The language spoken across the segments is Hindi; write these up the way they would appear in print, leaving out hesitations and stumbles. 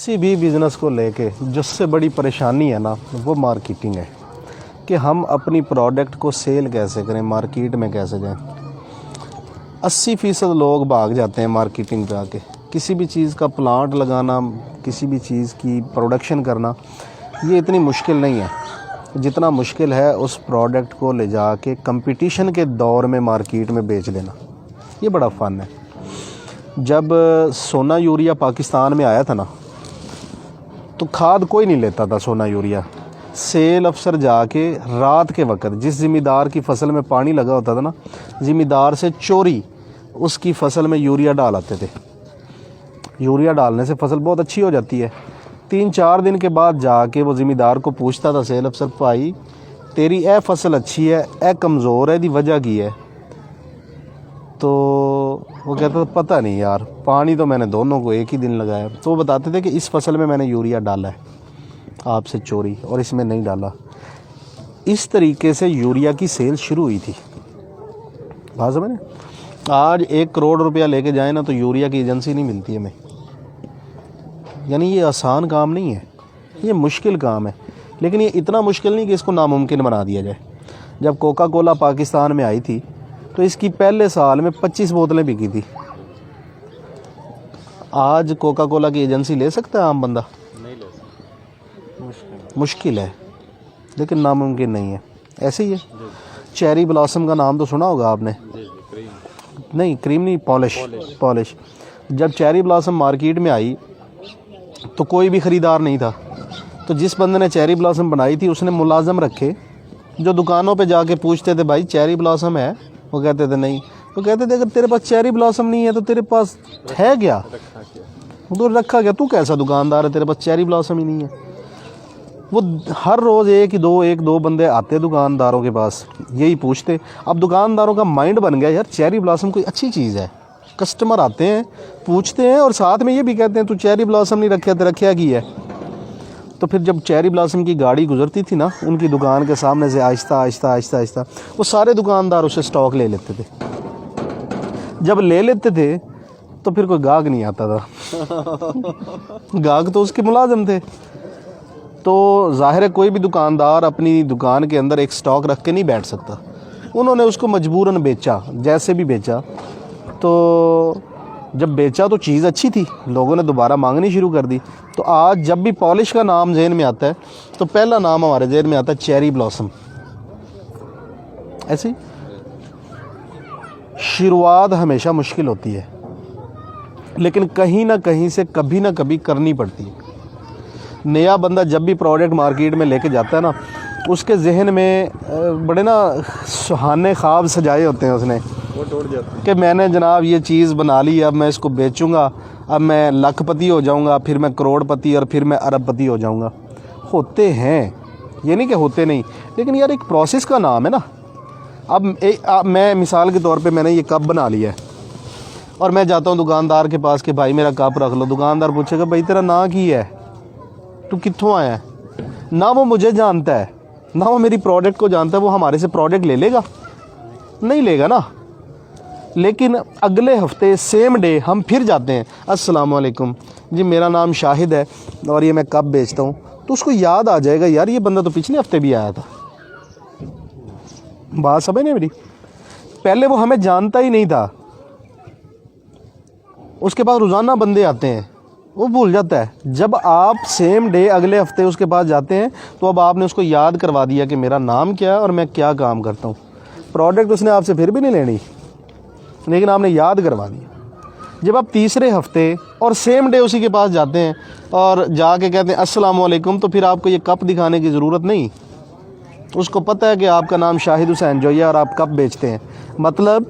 किसी भी बिज़नेस को लेके जिससे बड़ी परेशानी है ना वो मार्केटिंग है कि हम अपनी प्रोडक्ट को सेल कैसे करें, मार्केट में कैसे जाएं। 80% लोग भाग जाते हैं मार्केटिंग पे आके। किसी भी चीज़ का प्लांट लगाना, किसी भी चीज़ की प्रोडक्शन करना ये इतनी मुश्किल नहीं है जितना मुश्किल है उस प्रोडक्ट को ले जाके कंपटीशन के दौर में मार्केट में बेच देना। ये बड़ा फ़न है। जब सोना यूरिया पाकिस्तान में आया था ना तो खाद कोई नहीं लेता था। सोना यूरिया सेल अफसर जाके रात के वक्त जिस ज़िम्मेदार की फसल में पानी लगा होता था ना, ज़िम्मेदार से चोरी उसकी फसल में यूरिया डाल आते थे। यूरिया डालने से फसल बहुत अच्छी हो जाती है। 3-4 दिन के बाद जाके वो ज़िम्मेदार को पूछता था सेल अफसर, भाई तेरी ए फसल अच्छी है, ए कमज़ोर है, दी वजह की है? तो वो कहता था पता नहीं यार, पानी तो मैंने दोनों को एक ही दिन लगाया। तो वो बताते थे कि इस फसल में मैंने यूरिया डाला है आपसे चोरी, और इसमें नहीं डाला। इस तरीके से यूरिया की सेल शुरू हुई थी। बात समझ में? आज 1 करोड़ रुपया लेके जाए ना तो यूरिया की एजेंसी नहीं मिलती हमें। यानी ये आसान काम नहीं है, ये मुश्किल काम है। लेकिन ये इतना मुश्किल नहीं कि इसको नामुमकिन बना दिया जाए। जब कोका कोला पाकिस्तान में आई थी तो इसकी पहले साल में 25 बोतलें बिकी थी। आज कोका कोला की एजेंसी ले सकता है आम बंदा? नहीं ले सकता, मुश्किल है, लेकिन नामुमकिन नहीं है। ऐसे ही है। चेरी ब्लॉसम का नाम तो सुना होगा आपने? नहीं, क्रीम नहीं, पॉलिश। जब चेरी ब्लॉसम मार्केट में आई तो कोई भी ख़रीदार नहीं था। तो जिस बंदे ने चेरी ब्लॉसम बनाई थी उसने मुलाजम रखे जो दुकानों पे जाके पूछते थे, भाई चेरी ब्लॉसम है? वो कहते थे नहीं। वो कहते थे अगर तेरे पास चेरी ब्लॉसम नहीं है तो तेरे पास है क्या? तो रखा क्या? तू कैसा दुकानदार है, तेरे पास चेरी ब्लॉसम ही नहीं है। वो हर रोज़ एक दो बंदे आते दुकानदारों के पास, यही पूछते। अब दुकानदारों का माइंड बन गया यार चेरी ब्लॉसम कोई अच्छी चीज़ है। कस्टमर आते हैं, पूछते हैं और साथ में ये भी कहते हैं तू चेरी ब्लॉसम नहीं रखा, तेरा क्या की है? तो फिर जब चेरी ब्लॉसम की गाड़ी गुजरती थी ना उनकी दुकान के सामने से, आहिस्ता आहिस्ता वो सारे दुकानदार उसे स्टॉक ले लेते थे। जब ले लेते थे तो फिर कोई गाहक नहीं आता था। गाहक तो उसके मुलाजिम थे। तो जाहिर है कोई भी दुकानदार अपनी दुकान के अंदर एक स्टॉक रख के नहीं बैठ सकता। उन्होंने उसको मजबूरन बेचा, जैसे भी बेचा। तो जब बेचा तो चीज़ अच्छी थी, लोगों ने दोबारा मांगनी शुरू कर दी। तो आज जब भी पॉलिश का नाम जहन में आता है तो पहला नाम हमारे जहन में आता है चेरी ब्लॉसम। ऐसी शुरुआत हमेशा मुश्किल होती है, लेकिन कहीं ना कहीं से कभी ना कभी करनी पड़ती है। नया बंदा जब भी प्रोडक्ट मार्केट में लेके जाता है ना, उसके जहन में बड़े ना सुहाने ख्वाब सजाए होते हैं उसने, वो टूट जाते हैं कि मैंने जनाब ये चीज़ बना ली, अब मैं इसको बेचूंगा, अब मैं लखपति हो जाऊंगा, फिर मैं करोड़पति और फिर मैं अरबपति हो जाऊंगा। होते हैं, ये नहीं कि होते नहीं, लेकिन यार एक प्रोसेस का नाम है ना। अब मैं मिसाल के तौर पे मैंने ये कप बना लिया है और मैं जाता हूँ दुकानदार के पास कि भाई मेरा कप रख लो। दुकानदार पूछेगा भाई तेरा नाम की है, तू कित्थों आया है? ना वो मुझे जानता है ना वो मेरी प्रोडक्ट को जानता है। वो हमारे से प्रोडक्ट ले लेगा? नहीं लेगा ना। लेकिन अगले हफ्ते सेम डे हम फिर जाते हैं, अस्सलाम वालेकुम जी, मेरा नाम शाहिद है और ये मैं कप बेचता हूँ। तो उसको याद आ जाएगा यार ये बंदा तो पिछले हफ्ते भी आया था। बात समझ नहीं मेरी? पहले वो हमें जानता ही नहीं था, उसके पास रोज़ाना बंदे आते हैं, वो भूल जाता है। जब आप सेम डे अगले हफ्ते उसके पास जाते हैं तो अब आपने उसको याद करवा दिया कि मेरा नाम क्या है और मैं क्या काम करता हूँ। प्रोडक्ट उसने आपसे फिर भी नहीं लेनी, लेकिन आपने याद करवा दिया। जब आप तीसरे हफ्ते और सेम डे उसी के पास जाते हैं और जाके कहते हैं अस्सलाम वालेकुम, तो फिर आपको ये कप दिखाने की ज़रूरत नहीं। उसको पता है कि आपका नाम शाहिद हुसैन जोया और आप कप बेचते हैं। मतलब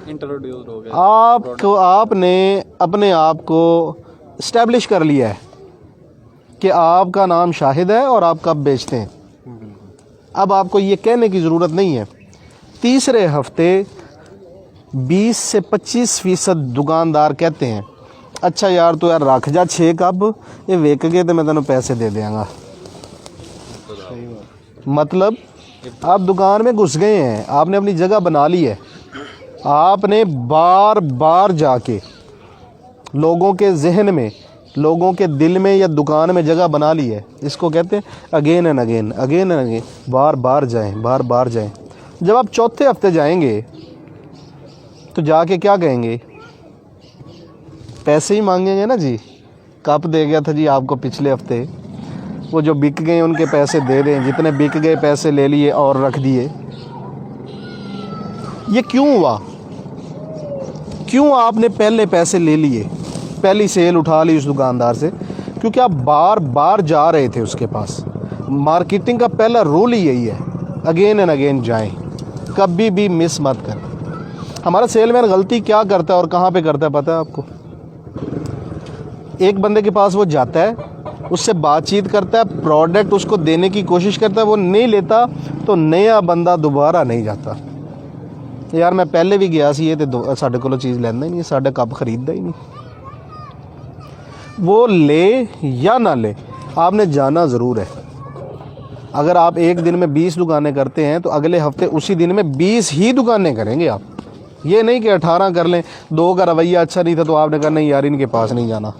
इंट्रोड्यूस हो गया, आपने अपने आप को इस्टेब्लिश कर लिया है कि आपका नाम शाहिद है और आप कप बेचते हैं। अब आपको ये कहने की ज़रूरत नहीं है। तीसरे हफ्ते 20 से 25% दुकानदार कहते हैं अच्छा यार तो यार रख जा 6 कप, ये वेक गए तो मैं तेनों पैसे दे देंगा। मतलब आप दुकान में घुस गए हैं, आपने अपनी जगह बना ली है, आपने बार बार जाके लोगों के जहन में लोगों के दिल में या दुकान में जगह बना ली है। इसको कहते हैं again and again, again and again, बार बार जाएं, बार बार जाएं। जब आप चौथे हफ्ते जाएंगे तो जाके क्या कहेंगे? पैसे ही मांगेंगे ना जी। कप दे गया था जी आपको पिछले हफ्ते, वो जो बिक गए उनके पैसे दे दें, जितने बिक गए पैसे ले लिए और रख दिए। ये क्यों हुआ? क्यों आपने पहले पैसे ले लिए, पहली सेल उठा ली उस दुकानदार से? क्योंकि आप बार बार जा रहे थे उसके पास। मार्केटिंग का पहला रूल ही यही है, अगेन एंड अगेन जाएं, कभी भी मिस मत करें। हमारा सेलमैन गलती क्या करता है और कहाँ पे करता है पता है आपको? एक बंदे के पास वो जाता है, उससे बातचीत करता है, प्रोडक्ट उसको देने की कोशिश करता है, वो नहीं लेता तो नया बंदा दोबारा नहीं जाता। यार मैं पहले भी गया सी, ये तो साढ़े को चीज़ लेना ही नहीं, साढ़े कप खरीदता ही नहीं। वो ले या ना ले, आपने जाना ज़रूर है। अगर आप एक दिन में 20 दुकानें करते हैं तो अगले हफ्ते उसी दिन में 20 ही दुकानें करेंगे आप। ये नहीं कि 18 कर लें, 2 का रवैया अच्छा नहीं था तो आपने कहा नहीं यार इनके पास नहीं जाना।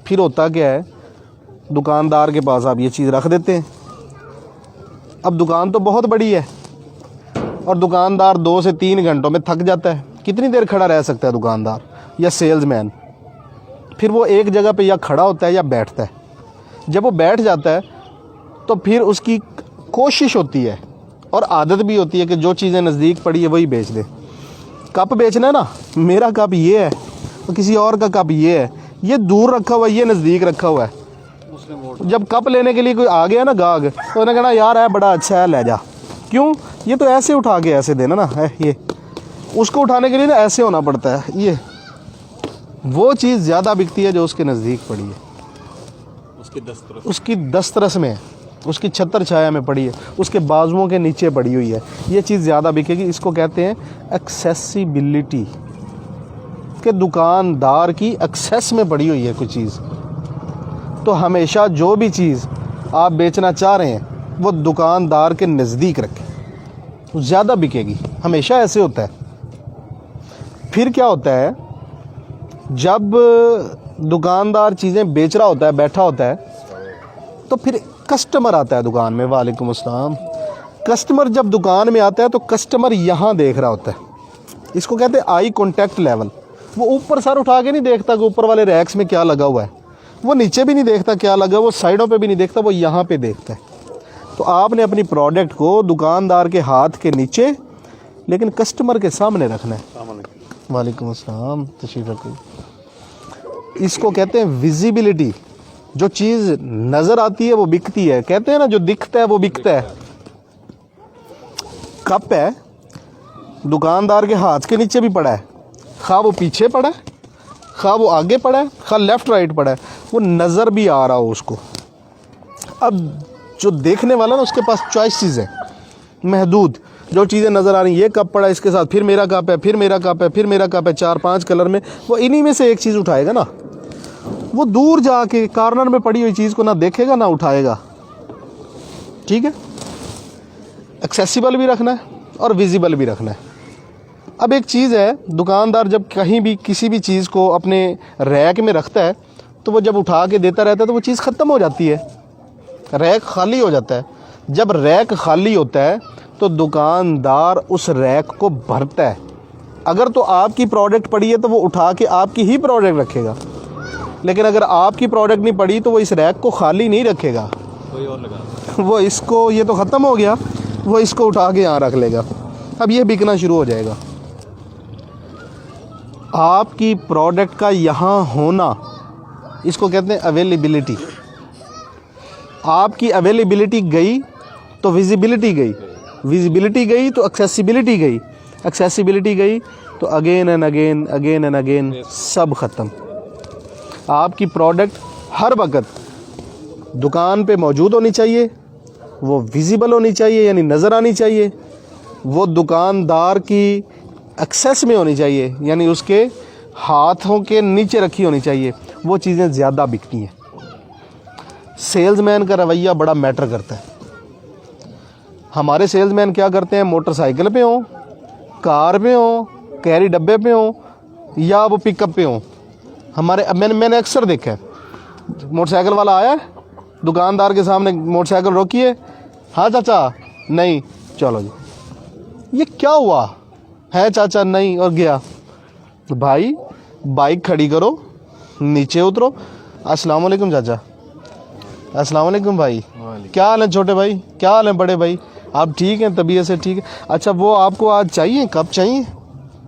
फिर होता क्या है, दुकानदार के पास आप ये चीज़ रख देते हैं। अब दुकान तो बहुत बड़ी है और दुकानदार 2 से 3 घंटों में थक जाता है। कितनी देर खड़ा रह सकता है दुकानदार या सेल्समैन? फिर वो एक जगह पे या खड़ा होता है या बैठता है। जब वो बैठ जाता है तो फिर उसकी कोशिश होती है और आदत भी होती है कि जो चीज़ें नज़दीक पड़ी है वही बेच दे। कप बेचना है ना, मेरा कप ये है तो किसी और का कप ये है, ये दूर रखा हुआ है, ये नज़दीक रखा हुआ है। जब कप लेने के लिए कोई आ गया ना गाहक, तो उन्हें कहना यार है बड़ा अच्छा है ले जा। क्यों? ये तो ऐसे उठा के ऐसे देना ना है, ये उसको उठाने के लिए ना ऐसे होना पड़ता है। ये वो चीज़ ज़्यादा बिकती है जो उसके नज़दीक पड़ी है, उसकी दस्तरस में है, उसकी छतर छाया में पड़ी है, उसके बाजुओं के नीचे पड़ी हुई है। ये चीज़ ज़्यादा बिकेगी। इसको कहते हैं एक्सेसिबिलिटी, कि दुकानदार की एक्सेस में पड़ी हुई है कोई चीज़। तो हमेशा जो भी चीज़ आप बेचना चाह रहे हैं वो दुकानदार के नज़दीक रखें, ज़्यादा बिकेगी। हमेशा ऐसे होता है। फिर क्या होता है, जब दुकानदार चीज़ें बेच रहा होता है, बैठा होता है, तो फिर कस्टमर आता है दुकान में। वालेकुम अस्सलाम। कस्टमर जब दुकान में आता है तो कस्टमर यहाँ देख रहा होता है। इसको कहते हैं आई कॉन्टैक्ट लेवल। वो ऊपर सर उठा के नहीं देखता कि ऊपर वाले रैक्स में क्या लगा हुआ है, वो नीचे भी नहीं देखता क्या लगा, वो साइडों पे भी नहीं देखता, वो यहाँ पे देखता है। तो आपने अपनी प्रोडक्ट को दुकानदार के हाथ के नीचे लेकिन कस्टमर के सामने रखना है। वालेकुम अस्सलाम, तशरीफ़ रखिए। इसको कहते हैं विजिबिलिटी। जो चीज़ नज़र आती है वो बिकती है। कहते हैं ना जो दिखता है वो बिकता है। कप है, दुकानदार के हाथ के नीचे भी पड़ा है, खा वो पीछे पड़ा है, खा वो आगे पड़ा है, खा लेफ़्ट राइट पड़ा है, वो नज़र भी आ रहा हो उसको। अब जो देखने वाला ना उसके पास चॉइसेस है महदूद। जो चीज़ें नज़र आ रही, ये कप पड़ा है इसके साथ, फिर मेरा कप है, फिर मेरा कप है, फिर मेरा कप है, 4-5 कलर में, वो इन्हीं में से एक चीज़ उठाएगा ना। वो दूर जाके कॉर्नर में पड़ी हुई चीज़ को ना देखेगा ना उठाएगा। ठीक है, एक्सेसिबल भी रखना है और विजिबल भी रखना है। अब एक चीज़ है, दुकानदार जब कहीं भी किसी भी चीज़ को अपने रैक में रखता है तो वो जब उठा के देता रहता है तो वो चीज़ ख़त्म हो जाती है, रैक खाली हो जाता है। जब रैक खाली होता है तो दुकानदार उस रैक को भरता है। अगर तो आपकी प्रोडक्ट पड़ी है तो वो उठा के आपकी ही प्रोडक्ट रखेगा, लेकिन अगर आपकी प्रोडक्ट नहीं पड़ी तो वो इस रैक को खाली नहीं रखेगा, कोई और लगा, वो इसको, ये तो ख़त्म हो गया, वो इसको उठा के यहाँ रख लेगा। अब ये बिकना शुरू हो जाएगा। आपकी प्रोडक्ट का यहाँ होना, इसको कहते हैं अवेलेबिलिटी। आपकी अवेलेबिलिटी गई तो विजिबिलिटी गई, विजिबिलिटी गई तो एक्सेसिबिलिटी गई, एक्सेसिबिलिटी गई तो again and again, again and again सब ख़त्म। आपकी प्रोडक्ट हर वक्त दुकान पे मौजूद होनी चाहिए, वो विजिबल होनी चाहिए यानी नज़र आनी चाहिए, वो दुकानदार की एक्सेस में होनी चाहिए यानी उसके हाथों के नीचे रखी होनी चाहिए। वो चीज़ें ज़्यादा बिकती हैं। सेल्समैन का रवैया बड़ा मैटर करता है। हमारे सेल्समैन क्या करते हैं, मोटरसाइकिल पे हो, कार पे हो, कैरी डब्बे पे हो या वो पिकअप पे हो, हमारे अब मैंने अक्सर देखा है, मोटरसाइकिल वाला आया, दुकानदार के सामने मोटरसाइकिल रोकी है, हाँ चाचा नहीं, चलो जी, ये क्या हुआ है चाचा नहीं, और गया। तो भाई बाइक खड़ी करो, नीचे उतरो, अस्सलाम वालेकुम चाचा, अस्सलाम वालेकुम भाई, क्या हाल है छोटे भाई, क्या हाल है बड़े भाई, आप ठीक हैं, तबीयत से ठीक है, अच्छा वो आपको आज चाहिए, कब चाहिए,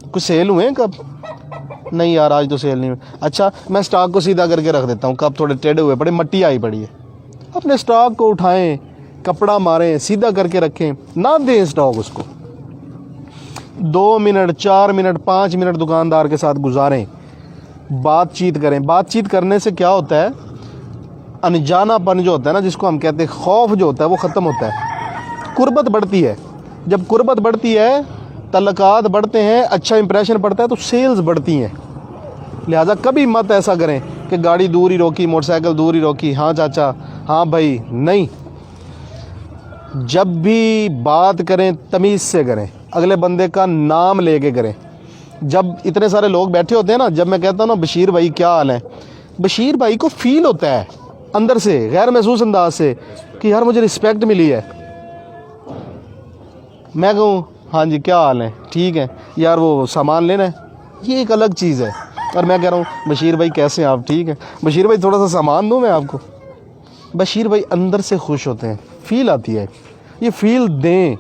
कुछ सेल हुए हैं कब, नहीं यार आज तो सेल नहीं हुई, अच्छा मैं स्टॉक को सीधा करके रख देता हूँ, कब थोड़े टेढ़े हुए पड़े, मट्टी आई पड़ी है, अपने स्टॉक को उठाएं, कपड़ा मारें, सीधा करके रखें, ना दें स्टॉक उसको। 2 मिनट 4 मिनट 5 मिनट दुकानदार के साथ गुजारें, बातचीत करें। बातचीत करने से क्या होता है, अनजानापन जो होता है ना, जिसको हम कहते हैं खौफ जो होता है, वो ख़त्म होता है, कुर्बत बढ़ती है। जब कुर्बत बढ़ती है, तल्लुकात बढ़ते हैं, अच्छा इंप्रेशन पड़ता है, तो सेल्स बढ़ती हैं। लिहाजा कभी मत ऐसा करें कि गाड़ी दूर ही रोकी, मोटरसाइकिल दूर ही रोकी, हाँ चाचा, हाँ भाई, नहीं। जब भी बात करें तमीज़ से करें, अगले बंदे का नाम लेके करें। जब इतने सारे लोग बैठे होते हैं ना, जब मैं कहता हूँ ना बशीर भाई क्या हाल है, बशीर भाई को फील होता है अंदर से, गैर महसूस अंदाज से, कि यार मुझे रिस्पेक्ट मिली है। मैं कहूँ हाँ जी क्या हाल है, ठीक है यार, वो सामान लेना है, ये एक अलग चीज़ है। और मैं कह रहा हूँ बशीर भाई कैसे हैं आप, ठीक है बशीर भाई, थोड़ा सा सामान दूँ मैं आपको। बशीर भाई अंदर से खुश होते हैं, फील आती है। ये फील दें,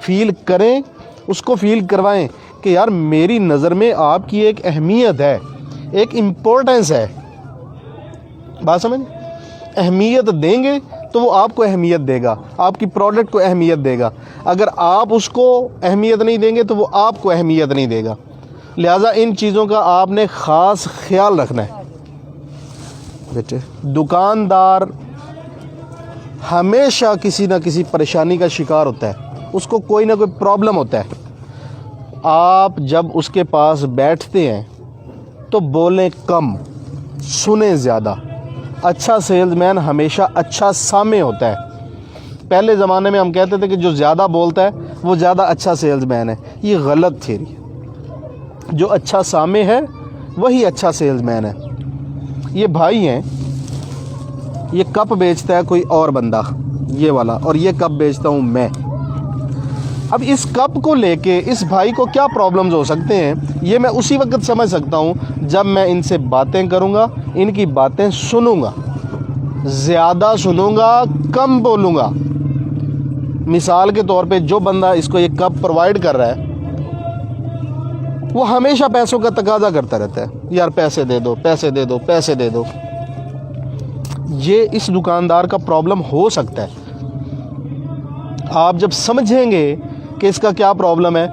फील करें, उसको फील करवाएं कि यार मेरी नज़र में आपकी एक अहमियत है, एक इम्पोर्टेंस है। बात समझ, अहमियत देंगे तो वो आपको अहमियत देगा, आपकी प्रोडक्ट को अहमियत देगा। अगर आप उसको अहमियत नहीं देंगे तो वो आपको अहमियत नहीं देगा। लिहाजा इन चीज़ों का आपने ख़ास ख्याल रखना है बेटे। दुकानदार हमेशा किसी ना किसी परेशानी का शिकार होता है, उसको कोई ना कोई प्रॉब्लम होता है। आप जब उसके पास बैठते हैं तो बोलें कम, सुने ज़्यादा। अच्छा सेल्समैन हमेशा अच्छा सामे होता है। पहले ज़माने में हम कहते थे कि जो ज़्यादा बोलता है वो ज़्यादा अच्छा सेल्समैन है। ये गलत थ्योरी है। जो अच्छा सामे है वही अच्छा सेल्समैन है। ये भाई हैं, ये कप बेचता है कोई और बंदा, ये वाला, और ये कप बेचता हूँ मैं। अब इस कप को लेके इस भाई को क्या प्रॉब्लम्स हो सकते हैं, ये मैं उसी वक्त समझ सकता हूँ जब मैं इनसे बातें करूँगा, इनकी बातें सुनूँगा, ज़्यादा सुनूँगा, कम बोलूँगा। मिसाल के तौर पे जो बंदा इसको ये कप प्रोवाइड कर रहा है वो हमेशा पैसों का तकाजा करता रहता है, यार पैसे दे दो, पैसे दे दो, पैसे दे दो। ये इस दुकानदार का प्रॉब्लम हो सकता है। आप जब समझेंगे कि इसका क्या प्रॉब्लम है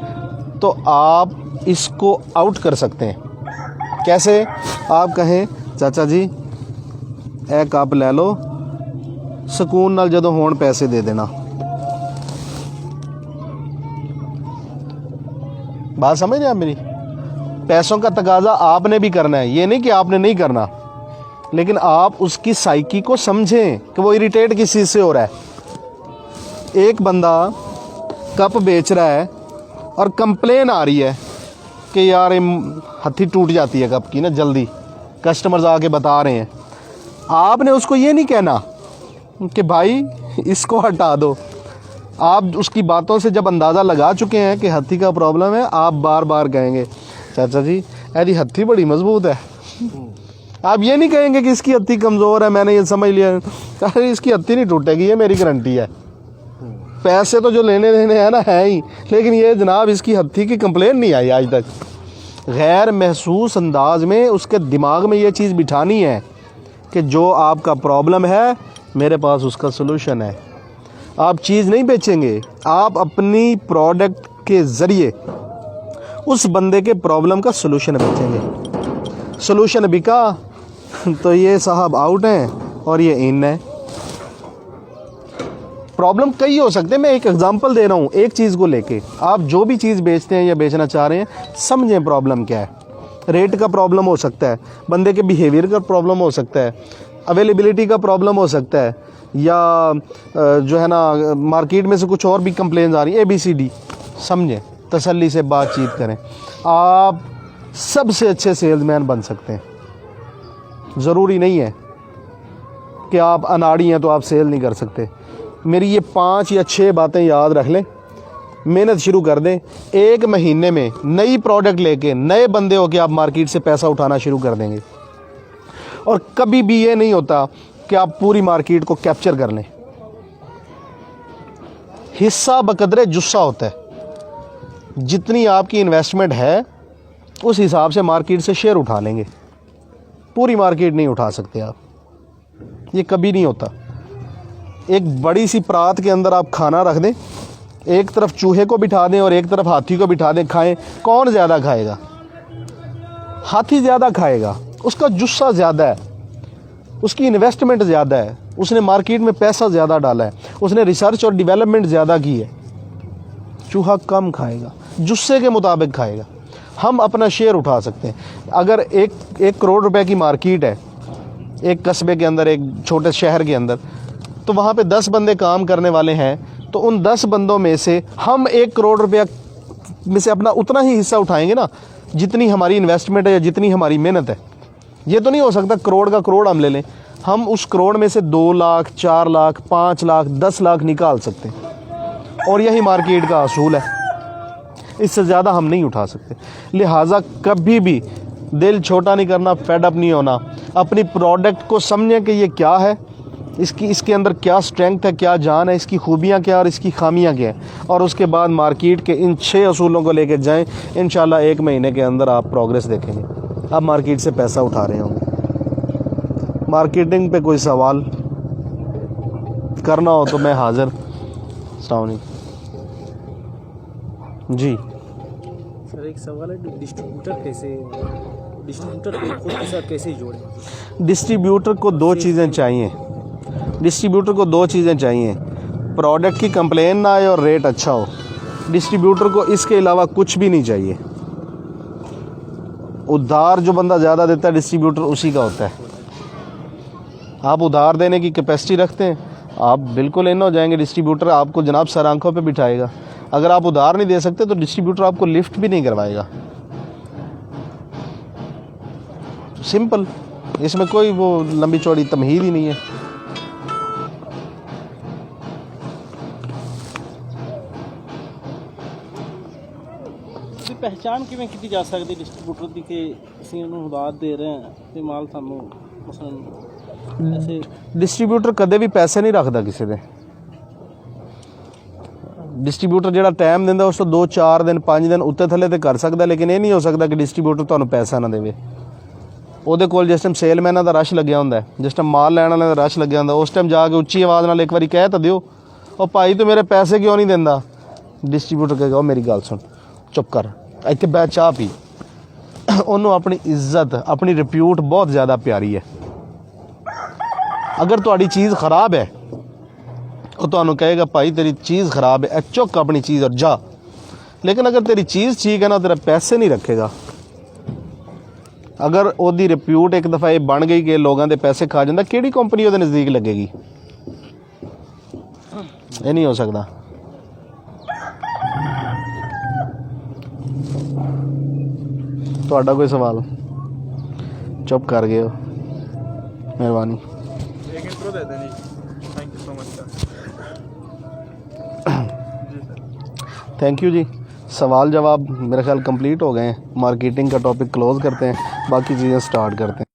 तो आप इसको आउट कर सकते हैं। कैसे? आप कहें चाचा जी ए कप ले लो, सुकून नाल जदों होण पैसे दे देना। बात समझ रहे हैं आप मेरी? पैसों का तकाजा आपने भी करना है, ये नहीं कि आपने नहीं करना, लेकिन आप उसकी साइकी को समझें कि वो इरिटेट किस चीज़ से हो रहा है। एक बंदा कप बेच रहा है और कंप्लेन आ रही है कि यार हथी टूट जाती है कप की ना जल्दी, कस्टमर्स आके बता रहे हैं। आपने उसको ये नहीं कहना कि भाई इसको हटा दो। आप उसकी बातों से जब अंदाज़ा लगा चुके हैं कि हथी का प्रॉब्लम है, आप बार बार कहेंगे चाचा जी ऐसी हथी बड़ी मजबूत है। आप ये नहीं कहेंगे कि इसकी हथी कमज़ोर है, मैंने ये समझ लिया, अरे इसकी हथी नहीं टूटेगी, ये मेरी गारंटी है। पैसे तो जो लेने देने हैं ना है ही, लेकिन ये जनाब इसकी हथी की कंप्लेन नहीं आई आज तक। गैर महसूस अंदाज में उसके दिमाग में ये चीज़ बिठानी है कि जो आपका प्रॉब्लम है मेरे पास उसका सलूशन है। आप चीज़ नहीं बेचेंगे, आप अपनी प्रोडक्ट के ज़रिए उस बंदे के प्रॉब्लम का सलूशन बेचेंगे। सलूशन बिका तो ये साहब आउट हैं और ये इन है। प्रॉब्लम कई हो सकते हैं, मैं एक एग्जांपल दे रहा हूँ एक चीज़ को लेके। आप जो भी चीज़ बेचते हैं या बेचना चाह रहे हैं, समझें प्रॉब्लम क्या है। रेट का प्रॉब्लम हो सकता है, बंदे के बिहेवियर का प्रॉब्लम हो सकता है, अवेलेबिलिटी का प्रॉब्लम हो सकता है, या जो है ना मार्केट में से कुछ और भी कंप्लेंट्स आ रही हैं। ABCD समझें, तसल्ली से बातचीत करें, आप सबसे अच्छे सेल्समैन बन सकते हैं। ज़रूरी नहीं है कि आप अनाड़ी हैं तो आप सेल नहीं कर सकते। मेरी ये 5 या 6 बातें याद रख लें, मेहनत शुरू कर दें, 1 महीने में नई प्रोडक्ट लेके नए बंदे हो के आप मार्केट से पैसा उठाना शुरू कर देंगे। और कभी भी ये नहीं होता कि आप पूरी मार्केट को कैप्चर कर लें। हिस्सा बकदरे जुस्सा होता है। जितनी आपकी इन्वेस्टमेंट है उस हिसाब से मार्केट से शेयर उठा लेंगे। पूरी मार्केट नहीं उठा सकते आप, ये कभी नहीं होता। एक बड़ी सी परात के अंदर आप खाना रख दें, एक तरफ चूहे को बिठा दें और एक तरफ हाथी को बिठा दें, खाएं, कौन ज़्यादा खाएगा? हाथी ज़्यादा खाएगा, उसका जुस्सा ज़्यादा है, उसकी इन्वेस्टमेंट ज़्यादा है, उसने मार्केट में पैसा ज़्यादा डाला है, उसने रिसर्च और डेवलपमेंट ज़्यादा की है। चूहा कम खाएगा, जुस्से के मुताबिक खाएगा। हम अपना शेयर उठा सकते हैं। अगर एक करोड़ रुपए की मार्केट है एक कस्बे के अंदर, एक छोटे शहर के अंदर, तो वहाँ पे 10 बंदे काम करने वाले हैं, तो उन 10 बंदों में से हम 1 करोड़ रुपया में से अपना उतना ही हिस्सा उठाएंगे ना जितनी हमारी इन्वेस्टमेंट है या जितनी हमारी मेहनत है। ये तो नहीं हो सकता करोड़ का करोड़ हम ले लें। हम उस करोड़ में से 2 लाख, 4 लाख, 5 लाख, 10 लाख निकाल सकते हैं, और यही मार्केट का असूल है। इससे ज़्यादा हम नहीं उठा सकते। लिहाजा कभी भी दिल छोटा नहीं करना, फेड अप नहीं होना। अपनी प्रोडक्ट को समझें कि ये क्या है, इसके अंदर क्या स्ट्रेंथ है, क्या जान है, इसकी खूबियाँ क्या और इसकी खामियाँ क्या हैं, और उसके बाद मार्केट के इन 6 असूलों को लेकर जाएं। इंशाल्लाह 1 महीने के अंदर आप प्रोग्रेस देखेंगे, आप मार्केट से पैसा उठा रहे होंगे। मार्केटिंग पे कोई सवाल करना हो तो मैं हाजिर। अस्सलाम वालेकुम जी। सर एक सवाल है, डिस्ट्रीब्यूटर को खुद के साथ कैसे जोड़ें? डिस्ट्रीब्यूटर को 2 चीज़ें चाहिए। डिस्ट्रीब्यूटर को 2 चीज़ें चाहिए, प्रोडक्ट की कंप्लेन ना आए और रेट अच्छा हो। डिस्ट्रीब्यूटर को इसके अलावा कुछ भी नहीं चाहिए। उधार जो बंदा ज़्यादा देता है डिस्ट्रीब्यूटर उसी का होता है। आप उधार देने की कैपेसिटी रखते हैं, आप बिल्कुल इन हो जाएंगे, डिस्ट्रीब्यूटर आपको जनाब सर आंखों पे बिठाएगा। अगर आप उधार नहीं दे सकते तो डिस्ट्रीब्यूटर आपको लिफ्ट भी नहीं करवाएगा। सिंपल, इसमें कोई वो लंबी चौड़ी तमहीद ही नहीं है। पहचान किवें की जा सकती डिस्ट्रीब्यूटर की कि ਅਸੀਂ ਉਹਨੂੰ ਉਧਾਰ ਦੇ ਰਹੇ ਹਾਂ ਤੇ ਮਾਲ ਸਾਨੂੰ ਮਸਲਨ ऐसे डिस्ट्रीब्यूटर कदे भी पैसे नहीं रखता किसी दे। डिस्ट्रीब्यूटर ਜਿਹੜਾ ਟਾਈਮ ਦਿੰਦਾ ਉਸ ਤੋਂ 2-4 ਦਿਨ 5 ਦਿਨ ਉੱਤੇ ਥੱਲੇ ਤੇ ਕਰ ਸਕਦਾ, ਲੇਕਿਨ ਇਹ ਨਹੀਂ ਹੋ ਸਕਦਾ ਕਿ ਡਿਸਟ੍ਰੀਬਿਊਟਰ ਤੁਹਾਨੂੰ ਪੈਸਾ ਨਾ ਦੇਵੇ। ਉਹਦੇ ਕੋਲ ਜਿਸ ਟਾਈਮ ਸੇਲਮੈਨਾਂ ਦਾ ਰਸ਼ ਲੱਗਿਆ ਹੁੰਦਾ, ਜਿਸ ਟਾਈਮ ਮਾਲ ਲੈਣ ਵਾਲਿਆਂ ਦਾ ਰਸ਼ ਲੱਗਿਆ ਹੁੰਦਾ, ਉਸ ਟਾਈਮ ਜਾ ਕੇ ਉੱਚੀ ਆਵਾਜ਼ ਨਾਲ ਇੱਕ ਵਾਰੀ ਕਹਿ ਤਾਂ ਦਿਓ, ਉਹ ਭਾਈ ਤੂੰ ਮੇਰੇ ਪੈਸੇ ਕਿਉਂ ਨਹੀਂ ਦਿੰਦਾ? ਡਿਸਟ੍ਰੀਬਿਊਟਰ ਕਹੇਗਾ ਉਹ ਮੇਰੀ ਗੱਲ ਸੁਣ, ਚੁੱਪ ਕਰ, ਇੱਥੇ ਬਹਿ ਚਾਹ ਪੀ। ਉਹਨੂੰ ਆਪਣੀ ਇੱਜ਼ਤ, ਆਪਣੀ ਰਿਪਿਊਟ ਬਹੁਤ ਜ਼ਿਆਦਾ ਪਿਆਰੀ ਹੈ। अगर तुहाड़ी चीज़ ख़राब है वो तुहानू कहेगा भाई तेरी चीज़ ख़राब है, चुक अपनी चीज़ और जा। लेकिन अगर तेरी चीज़ ठीक है ना, तेरा पैसे नहीं रखेगा। अगर ओदी रिप्यूट एक दफ़ा ये बन गई कि लोगों के पैसे खा जाता, किहड़ी कंपनी ओदे नज़दीक लगेगी? ये नहीं हो सकता। तुहाडा कोई सवाल? चुप कर गए हो, मेहरबानी। एक इंट्रो दे दें जी। Thank you so much sir. जी सर, थैंक यू जी। सवाल जवाब मेरा ख्याल कंप्लीट हो गए हैं। मार्केटिंग का टॉपिक क्लोज़ करते हैं, बाकी चीज़ें स्टार्ट करते हैं।